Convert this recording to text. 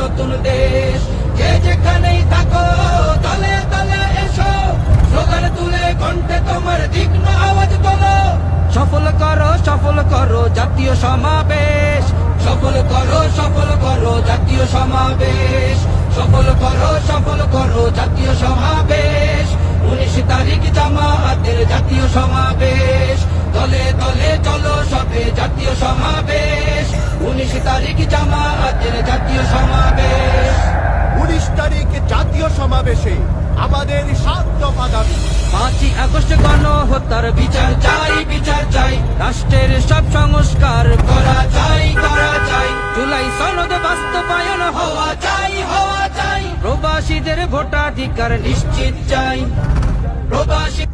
নতুন দেশ। যে যেখানেই থাকো তলে তলে এসো, স্লোগান তুলে কণ্ঠে তোমার তীক্ষ্ণ আওয়াজ তোলো। সফল করো জাতীয় সমাবেশ, সফল করো জাতীয় সমাবেশ, সফল করো জাতীয় সমাবেশ। 19 তারিখ জামায়াতের জাতীয় সমাবেশ, দলে দলে চলো সবে জাতীয় সমাবেশ। 19 তারিখ জামায়াতের জাতীয় সমাবেশ। 19 তারিখ জাতীয় সমাবেশে আমাদের 7 দফা দাবি। 5ই আগস্ট গণহত্যার বিচার চাই, রাষ্ট্রের সব সংস্কার করা চাই। জুলাই সনদ বাস্তবায়ন হওয়া চাই। প্রবাসীদের ভোটাধিকার নিশ্চিত চাই। প্রবাসী